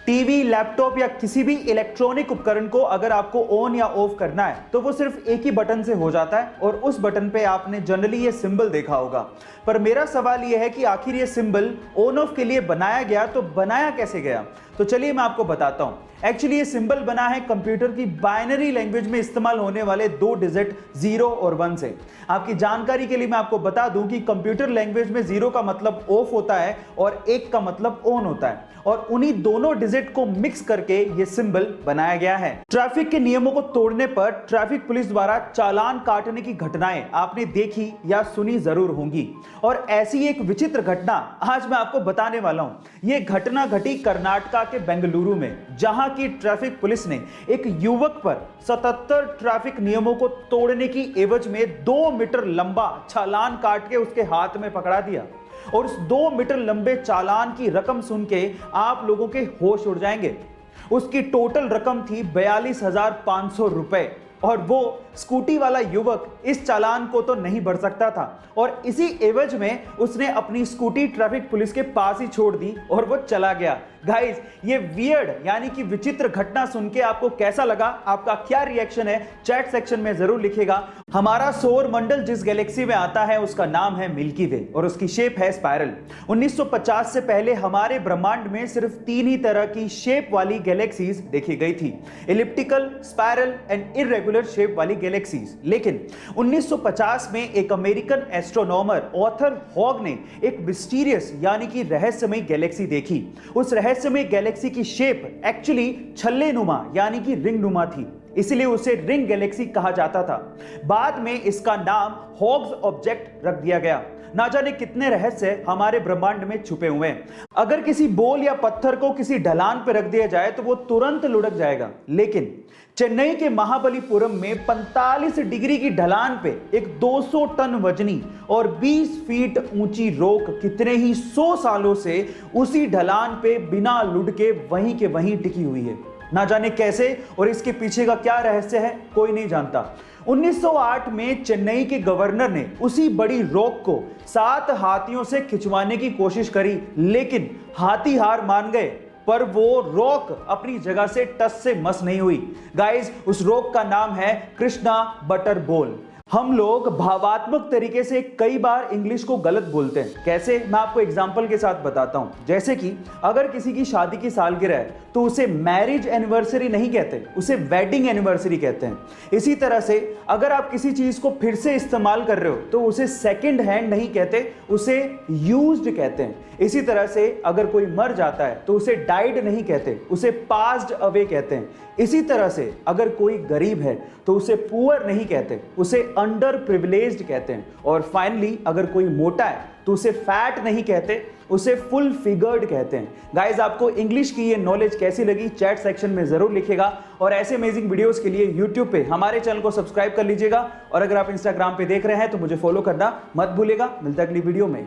TV, laptop या किसी भी इलेक्ट्रॉनिक उपकरण को अगर आपको ऑन या ऑफ करना है तो वो सिर्फ एक ही बटन से हो जाता है और उस बटन पे आपने जनरली ये सिंबल देखा होगा। पर मेरा सवाल ये है कि आखिर ये सिंबल ऑन ऑफ के लिए बनाया गया तो बनाया कैसे गया? तो चलिए मैं आपको बताता हूं। एक्चुअली ये सिंबल बना है कंप्यूटर की बाइनरी लैंग्वेज में इस्तेमाल होने वाले 2 डिजिट 0 और 1 से। आपकी जानकारी के लिए मैं आपको बता दूं कि कंप्यूटर लैंग्वेज में 0 का मतलब ऑफ होता है और 1 का मतलब ऑन होता है और उन्हीं दोनों डिजिट को मिक्स करके ये सिंबल बनाया गया है। ट्रैफिक के नियमों को तोड़ने पर ट्रैफिक पुलिस द्वारा चालान काटने की घटनाएं आपने देखी या सुनी जरूर होंगी और ऐसी एक विचित्र घटना आज मैं आपको बताने वाला हूं। यह घटना घटी कर्नाटका के बेंगलुरु में, जहां की ट्रैफिक पुलिस ने एक युवक पर 77 ट्रैफिक नियमों को तोड़ने की एवज में 2 मीटर लंबा चालान काट के उसके हाथ में पकड़ा दिया। और उस 2 मीटर लंबे चालान की रकम सुन के आप लोगों के होश उड़ जाएंगे। उसकी टोटल रकम थी 42,500 रुपए और वो स्कूटी वाला युवक इस चालान को तो नहीं भर सकता था और इसी एवज में उसने अपनी स्कूटी ट्रैफिक पुलिस के पास ही छोड़ दी और वो चला गया। गाइस, ये वियर्ड यानी कि विचित्र घटना सुन के आपको कैसा लगा? आपका क्या रिएक्शन है चैट सेक्शन में जरूर लिखिएगा। हमारा सौर मंडल जिस गैलेक्सी में आता है उसका नाम है मिल्की वे और उसकी शेप है स्पाइरल। 1950 से पहले हमारे ब्रह्मांड में सिर्फ 3 ही तरह की शेप वाली गैलेक्सीज देखी गई थी, elliptical, spiral and irregular shape वाली गैलेक्सीज। लेकिन 1950 में एक अमेरिकन एस्ट्रोनॉमर ऑथर हॉग ने एक मिस्टीरियस यानी कि रहस्यमय गैलेक्सी देखी। उस रहस्यमय गैलेक्सी की शेप एक्चुअली छल्ले नुमा यानी कि रिंग नुमा थी, इसलिए उसे रिंग गैलेक्सी कहा जाता था। बाद में इसका नाम हॉग्स ऑब्जेक्ट रख दिया गया। ना जाने कितने रहस्य हमारे ब्रह्मांड में छुपे हुए हैं। अगर किसी बोल या पत्थर को किसी ढलान पर रख दिया जाए तो वो तुरंत लुढ़क जाएगा, लेकिन चेन्नई के महाबलीपुरम में 45 डिग्री की ढलान पे एक 200 टन वजनी और 20 फीट ऊंची रॉक कितने ही 100 सालों से उसी ढलान पे बिना लुढ़के वहीं के वहीं टिकी हुई है। ना जाने कैसे और इसके पीछे का क्या रहस्य है, कोई नहीं जानता। 1908 में चेन्नई के गवर्नर ने उसी बड़ी रॉक को 7 हाथियों से खिंचवाने की कोशिश करी, लेकिन हाथी हार मान गए। पर वो रॉक अपनी जगह से टस से मस नहीं हुई। गाइस, उस रॉक का नाम है कृष्णा बटर बॉल। हम लोग भावात्मक तरीके से कई बार इंग्लिश को गलत बोलते हैं। कैसे? मैं आपको एग्जांपल के साथ बताता हूं। जैसे कि अगर किसी की शादी की सालगिरह है तो उसे मैरिज एनिवर्सरी नहीं कहते, उसे वेडिंग एनिवर्सरी कहते हैं। इसी तरह से अगर आप किसी चीज को फिर से इस्तेमाल कर रहे हो तो उसे सेकंड हैंड नहीं कहते, उसे यूज्ड कहते हैं। इसी तरह से अगर कोई मर जाता है तो उसे डाइड नहीं कहते, उसे पास्ड अवे कहते हैं। इसी तरह से अगर कोई गरीब है तो उसे पुअर नहीं कहते, उसे अंडर प्रिविलेज्ड कहते हैं। और फाइनली अगर कोई मोटा है तो उसे फैट नहीं कहते, उसे फुल फिगर्ड कहते हैं। गाइस, आपको इंग्लिश की ये नॉलेज कैसी लगी चैट सेक्शन में जरूर लिखिएगा और ऐसे अमेजिंग वीडियोस के लिए यूट्यूब पे हमारे चैनल को सब्सक्राइब कर लीजिएगा और अगर आप इंस्टाग्राम पे देख रहे हैं तो मुझे फॉलो करना मत भूलिएगा। मिलता है अगली वीडियो में।